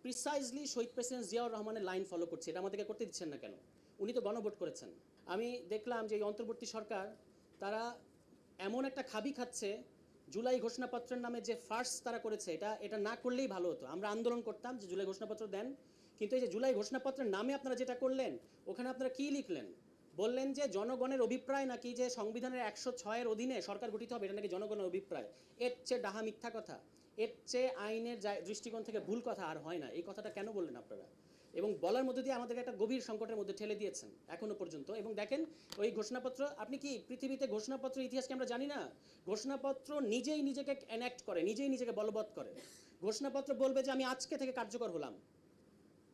Precisely শহীদ president Ziaur রহমানের line follow করছি, এটা আমাদেরকে করতে দিচ্ছেন না কেন? উনি তো গণভোট করেছেন। আমি দেখলাম যে এই অন্তর্বর্তী সরকার তারা এমন একটা খাবি খাচ্ছে, জুলাই ঘোষণাপত্রের নামে যে ফার্স তারা করেছে, এটা না করলেই ভালো হতো। আমরা আন্দোলন করতাম যে জুলাই ঘোষণাপত্র দেন, কিন্তু এই যে জুলাই ঘোষণাপত্রের নামে আপনারা যেটা করলেন, ওখানে আপনারা কী লিখলেন? বললেন যে জনগণের অভিপ্রায় নাকি যে সংবিধানের 106-এর অধীনে সরকার গঠিত হবে, এটা নাকি জনগণের অভিপ্রায়। এর চেয়ে ডাহা মিথ্যা কথা, এর চেয়ে আইনের দৃষ্টিকোণ থেকে ভুল কথা আর হয় না। এই কথাটা কেন বললেন আপনারা? এবং বলার মধ্যে দিয়ে আমাদেরকে একটা গভীর সংকটের মধ্যে ঠেলে দিয়েছেন এখনো পর্যন্ত। এবং দেখেন ওই ঘোষণাপত্র, আপনি কি পৃথিবীতে ঘোষণাপত্র ইতিহাসকে আমরা জানি না? ঘোষণাপত্র নিজেই নিজেকে এনাক্ট করে, নিজেই নিজেকে বলবৎ করে। ঘোষণাপত্র বলবে যে আমি আজকে থেকে কার্যকর হলাম।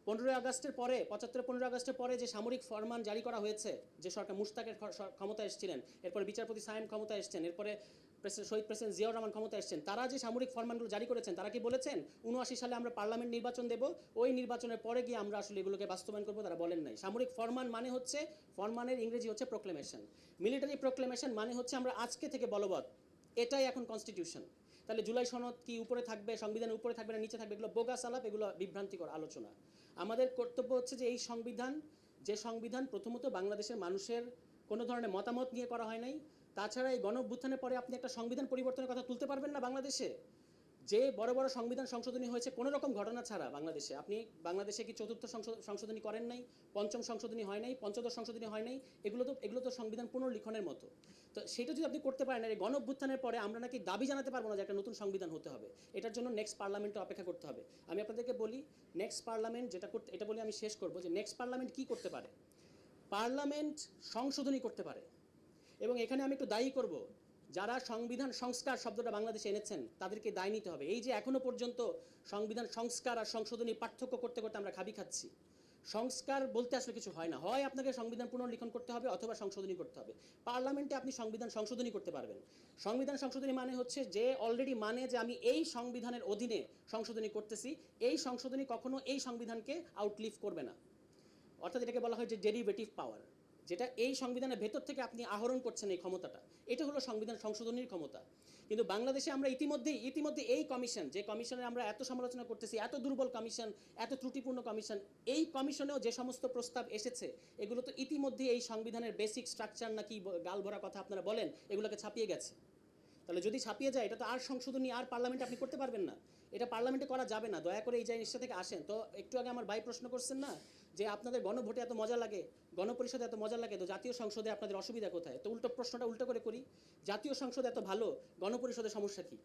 15 আগস্টের পরে, 15 আগস্টের পরে যে সামরিক ফরমান জারি করা হয়েছে, যে সরকার মুশতাকের ক্ষমতা এসেছিলেন, এরপরে বিচারপতি সায়েম ক্ষমতা এসছেন, এরপরে শহীদ প্রেসিডেন্ট জিয়াউর রহমান ক্ষমতা এসছেন, তারা যে সামরিক ফরমানগুলো জারি করেছেন, তারা কি বলেছেন 79 সালে আমরা পার্লামেন্ট নির্বাচন দেব, ওই নির্বাচনের পরে গিয়ে আমরা আসলে এগুলোকে বাস্তবায়ন করবো? তারা বলেন নাই। সামরিক ফরমান মানে হচ্ছে, ফরমানের ইংরেজি হচ্ছে প্রোক্লেমেশন। মিলিটারি প্রোক্লেমেশন মানে হচ্ছে আমরা আজকে থেকে বলবৎ, এটাই এখন কনস্টিটিউশন। তাহলে জুলাই সনদ কি উপরে থাকবে, সংবিধানের উপরে থাকবে না নিচে থাকবে, এগুলো বোগাস আলাপ, এগুলো বিভ্রান্তিকর আলোচনা। আমাদের কর্তব্য হচ্ছে যে এই সংবিধান, যে সংবিধান প্রথমত বাংলাদেশের মানুষের কোনো ধরনের মতামত নিয়ে করা হয় নাই। তাছাড়া এই গণ অভ্যুত্থানের পরে আপনি একটা সংবিধান পরিবর্তনের কথা তুলতে পারবেন না বাংলাদেশে। যে বড় বড় সংবিধান সংশোধনী হয়েছে কোনো রকম ঘটনা ছাড়া বাংলাদেশে, আপনি বাংলাদেশে কি চতুর্থ সংশোধনী করেন নাই, পঞ্চম সংশোধনী হয় নাই, পঞ্চদশ সংশোধনী হয় নাই? এগুলো তো সংবিধান পুনর্লিখনের মতো। তো সেটা যদি আপনি করতে পারেন, এই গণ অভ্যুত্থানের পরে আমরা নাকি দাবি জানাতে পারবো না যে একটা নতুন সংবিধান হতে হবে। এটার জন্য নেক্সট পার্লামেন্টে অপেক্ষা করতে হবে। আমি আপনাদেরকে বলি, নেক্সট পার্লামেন্ট যেটা করতে, এটা বলে আমি শেষ করবো, যে নেক্সট পার্লামেন্ট কী করতে পারে? পার্লামেন্ট সংশোধনী করতে পারে। এবং এখানে আমি একটু দায়ী করব, যারা সংবিধান সংস্কার শব্দটা বাংলাদেশে এনেছেন তাদেরকে দায় নিতে হবে। এই যে এখনো পর্যন্ত সংবিধান সংস্কার আর সংশোধনী পার্থক্য করতে করতে আমরা খাবি খাচ্ছি। সংস্কার বলতে আসলে কিছু হয় না, হয় আপনাকে সংবিধান পুনর্লিখন করতে হবে অথবা সংশোধনী করতে হবে। পার্লামেন্টে আপনি সংবিধান সংশোধনী করতে পারবেন। সংবিধান সংশোধনী মানে হচ্ছে যে অলরেডি মানে যে আমি এই সংবিধানের অধীনে সংশোধনী করতেছি, এই সংশোধনী কখনো এই সংবিধানকে আউটলিভ করবে না। অর্থাৎ এটাকে বলা হয় যে ডেরিভেটিভ পাওয়ার, যেটা এই সংবিধানের ভেতর থেকে আপনি আহরণ করছেন এই ক্ষমতাটা, এটা হলো সংবিধান সংশোধনীর ক্ষমতা। কিন্তু বাংলাদেশে আমরা ইতিমধ্যে এই কমিশন, যে কমিশনের আমরা এত সমালোচনা করতেছি, এত দুর্বল কমিশন, এত ত্রুটিপূর্ণ কমিশন, এই কমিশনেও যে সমস্ত প্রস্তাব এসেছে এগুলো তো ইতিমধ্যে এই সংবিধানের বেসিক স্ট্রাকচার নাকি গাল ভরা কথা আপনারা বলেন, এগুলোকে ছাপিয়ে গেছে। তাহলে যদি ছাপিয়ে যায়, এটা তো আর সংশোধনী আর পার্লামেন্টে আপনি করতে পারবেন না। এটা পার্লামেন্টে করা যাবে না। দয়া করে এই জিনিসটা থেকে আসেন তো। একটু আগে আমার ভাই প্রশ্ন করছেন না যে আপনাদের গণভোটে এত মজা লাগে, গণপরিষদে এত মজা লাগে, তো জাতীয় সংসদে আপনাদের অসুবিধা কোথায়? তো প্রশ্নটা উল্টো করে করি, জাতীয় সংসদ এত ভালো, গণপরিষদের সমস্যা কী?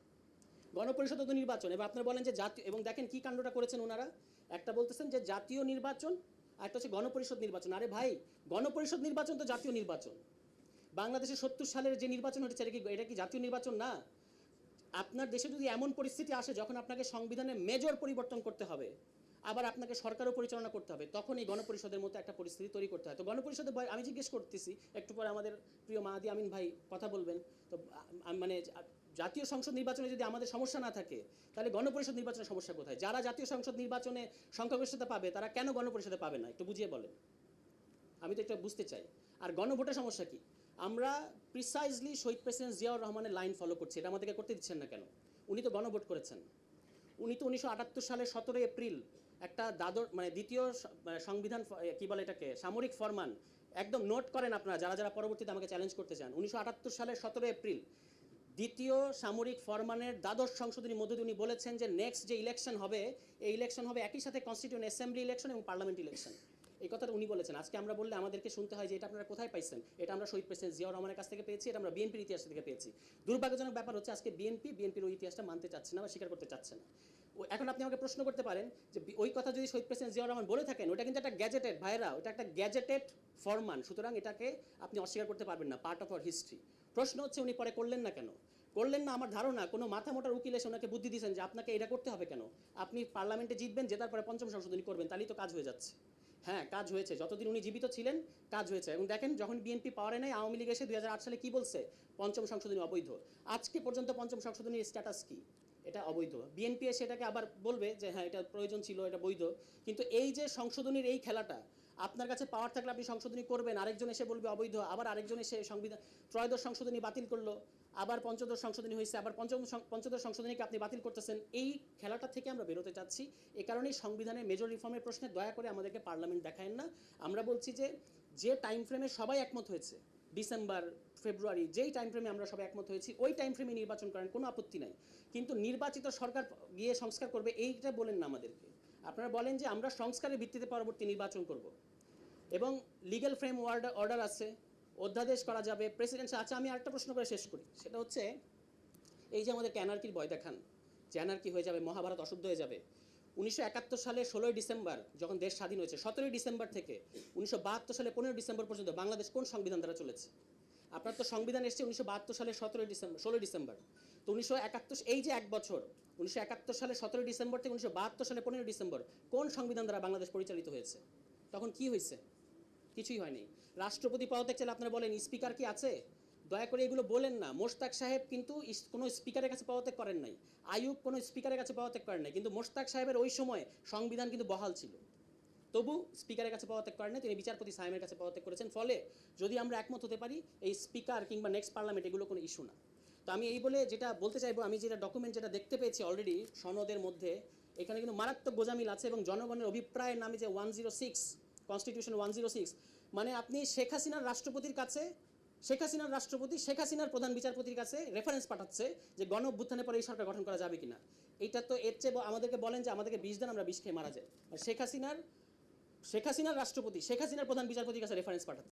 গণপরিষদ তো নির্বাচন। এবার আপনারা বলেন যে জাতীয়, এবং দেখেন কী কাণ্ডটা করেছেন ওনারা। একটা বলতেছেন যে জাতীয় নির্বাচন, আর একটা হচ্ছে গণপরিষদ নির্বাচন। আরে ভাই, গণপরিষদ নির্বাচন তো জাতীয় নির্বাচন। বাংলাদেশে 70 সালের যে নির্বাচন হচ্ছে, এটা কি জাতীয় নির্বাচন না? আপনার দেশে যদি এমন পরিস্থিতি আসে যখন আপনাকে সংবিধানের মেজর পরিবর্তন করতে হবে, আবার আপনাকে সরকারও পরিচালনা করতে হবে, তখন এই গণপরিষদের মতো একটা পরিস্থিতি তৈরি করতে হয়। তো গণপরিষদের ভয় আমি জিজ্ঞেস করতেছি, একটু পরে আমাদের প্রিয় মাহাদি আমিন ভাই কথা বলবেন। তো মানে জাতীয় সংসদ নির্বাচনে যদি আমাদের সমস্যা না থাকে, তাহলে গণপরিষদ নির্বাচনের সমস্যা কোথায়? যারা জাতীয় সংসদ নির্বাচনে সংখ্যাগরিষ্ঠতা পাবে, তারা কেন গণপরিষদে পাবে না? একটু বুঝিয়ে বলেন, আমি তো এটা বুঝতে চাই। আর গণভোটের সমস্যা কি? আমরা প্রিসাইজলি শহীদ প্রেসিডেন্ট জিয়াউর রহমানের লাইন ফলো করছি, এটা আমাদেরকে করতে দিচ্ছেন না কেন? উনি তো গণভোট করেছেন। উনি তো 1978 সালের 17 এপ্রিল একটা দ্বিতীয় সংবিধান, কি বলে এটাকে, সামরিক ফরমান, একদম নোট করেন আপনারা যারা যারা পরবর্তীতে আমাকে চ্যালেঞ্জ করতে চান। 1978 সালের 17 এপ্রিল দ্বিতীয় সামরিক ফরমানের দ্বাদশ সংশোধনীর মধ্যে উনি বলেছেন যে নেক্সট যে ইলেকশন হবে, এই ইলেকশন হবে একই সাথে কনস্টিটিউয়েন্ট অ্যাসেম্বলি ইলেকশন এবং পার্লামেন্ট ইলেকশন। এই কথাটা উনি বলেছেন। আজকে আমরা বললে আমাদেরকে শুনতে হয় যে এটা আপনারা কোথায় পাইছেন? এটা আমরা শহীদ প্রেসিডেন্ট জিয়াউর রহমানের কাছ থেকে পেয়েছি, এটা আমরা বিএনপির ইতিহাস থেকে পেয়েছি। দুর্ভাগ্যজনক ব্যাপার হচ্ছে আজকে বিএনপির ওই ইতিহাসটা মানতে চাচ্ছে না বা স্বীকার করতে চাচ্ছে না। এখন আপনি আমাকে প্রশ্ন করতে পারেন যে ওই কথা যদি শহীদ প্রেসিডেন্ট জিয়াউর রহমান বলে থাকেন, ওটা কিন্তু একটা গ্যাজেটেড, ভাইরা, ওটা একটা গ্যাজেটেড ফরমান, সুতরাং এটাকে আপনি অস্বীকার করতে পারবেন না, পার্ট অফ আওয়ার হিস্ট্রি। প্রশ্ন হচ্ছে উনি পরে করলেন না কেন? করলেন না, আমার ধারণা কোনো মাথা মোটার উকিল এসে ওনাকে বুদ্ধি দিয়েছেন যে আপনাকে এটা করতে হবে কেন, আপনি পার্লামেন্টে জিতবেন, জেতার পরে পঞ্চম সংশোধনী করবেন, তাহলেই তো কাজ হয়ে যাচ্ছে। হ্যাঁ, কাজ হয়েছে, যতদিন উনি জীবিত ছিলেন কাজ হয়েছে। এবং দেখেন যখন বিএনপি পাওয়ারে নেয়, আওয়ামী লীগ এসে 2008 সালে কী বলছে? পঞ্চম সংশোধনী অবৈধ। আজকে পর্যন্ত পঞ্চম সংশোধনীর স্ট্যাটাস কী? এটা অবৈধ। বিএনপি এসে এটাকে আবার বলবে যে হ্যাঁ এটা প্রয়োজন ছিল, এটা বৈধ। কিন্তু এই যে সংশোধনীর এই খেলাটা, আপনার কাছে পাওয়ার থাকলে আপনি সংশোধনী করবেন, আরেকজন এসে বলবে অবৈধ, আবার আরেকজন এসে ত্রয়োদশ সংশোধনী বাতিল করলো, আবার পঞ্চদশ সংশোধনী হয়েছে, আবার পঞ্চদশ সংশোধনীকে আপনি বাতিল করতেছেন। এই খেলাটা থেকে আমরা বেরোতে চাচ্ছি। এ কারণেই সংবিধানের মেজর রিফর্মের প্রশ্নে দয়া করে আমাদেরকে পার্লামেন্ট দেখায়েন না। আমরা বলছি যে টাইম ফ্রেমে সবাই একমত হয়েছে, ডিসেম্বর ফেব্রুয়ারি, যেই টাইম ফ্রেমে আমরা সবাই একমত হয়েছি ওই টাইম ফ্রেমে নির্বাচন করেন, কোনো আপত্তি নাই। কিন্তু নির্বাচিত সরকার গিয়ে সংস্কার করবে এইটা বলেন না আমাদেরকে। আপনারা বলেন যে আমরা সংস্কারের ভিত্তিতে পরবর্তী নির্বাচন করব, এবং লিগ্যাল ফ্রেম অর্ডার আছে, অধ্যাদেশ করা যাবে, প্রেসিডেন্সি। আচ্ছা, আমি আরেকটা প্রশ্ন করে শেষ করি, সেটা হচ্ছে এই যে আমাদের অ্যানার্কির ভয় দেখান, যে অ্যানার্কি হয়ে যাবে, মহাভারত অশুদ্ধ হয়ে যাবে। 1971 সালে 16ই ডিসেম্বর যখন দেশ স্বাধীন হয়েছে, 17ই ডিসেম্বর থেকে 1972 সালে 15 ডিসেম্বর পর্যন্ত বাংলাদেশ কোন সংবিধান দ্বারা চলেছে? আপনার তো সংবিধান এসছে 1972 সালে 16ই ডিসেম্বর। তো 1971, এই যে এক বছর, 1971 সালে 17ই ডিসেম্বর থেকে 1972 সালে 15 ডিসেম্বর কোন সংবিধান দ্বারা বাংলাদেশ পরিচালিত হয়েছে? তখন কি হয়েছে? কিছুই হয়নি। রাষ্ট্রপতি পদত্যাগ চাইলে আপনারা বলেন স্পিকার কি আছে? দয়া করে এগুলো বলেন না। মোশতাক সাহেব কিন্তু কোনো স্পিকারের কাছে পদত্যাগ করেন নাই, আইয়ুব কোনো স্পিকারের কাছে পদত্যাগ করেন নাই, কিন্তু মোশতাক সাহেবের ওই সময় সংবিধান কিন্তু বহাল ছিল, তবু স্পিকারের কাছে পদত্যাগ করেন নাই, তিনি বিচারপতি সাহেবের কাছে পদত্যাগ করেছেন। ফলে যদি আমরা একমত হতে পারি, এই স্পিকার কিংবা নেক্সট পার্লামেন্ট এগুলো কোনো ইস্যু না। তো আমি এই বলে যেটা বলতে চাইবো, আমি যেটা ডকুমেন্ট যেটা দেখতে পেয়েছি অলরেডি সনদের মধ্যে, এখানে কিন্তু মারাত্মক গোজামিল আছে, এবং জনগণের অভিপ্রায়ের নামে যে 106 কনস্টিটিউশন 106, মানে আপনি শেখ হাসিনার রাষ্ট্রপতির কাছে, শেখ হাসিনার প্রধান বিচারপতির কাছে রেফারেন্স পাঠাচ্ছে যে গণ অভ্যুত্থানের পরে এই সরকার গঠন করা যাবে কিনা। এইটা তো এর চেয়ে আমাদেরকে বলেন যে আমাদেরকে বিষ দেন, আমরা বিষ খেয়ে মারা যাই। আর শেখ হাসিনার রাষ্ট্রপতি, শেখ হাসিনার প্রধান বিচারপতির কাছে রেফারেন্স পাঠাচ্ছে।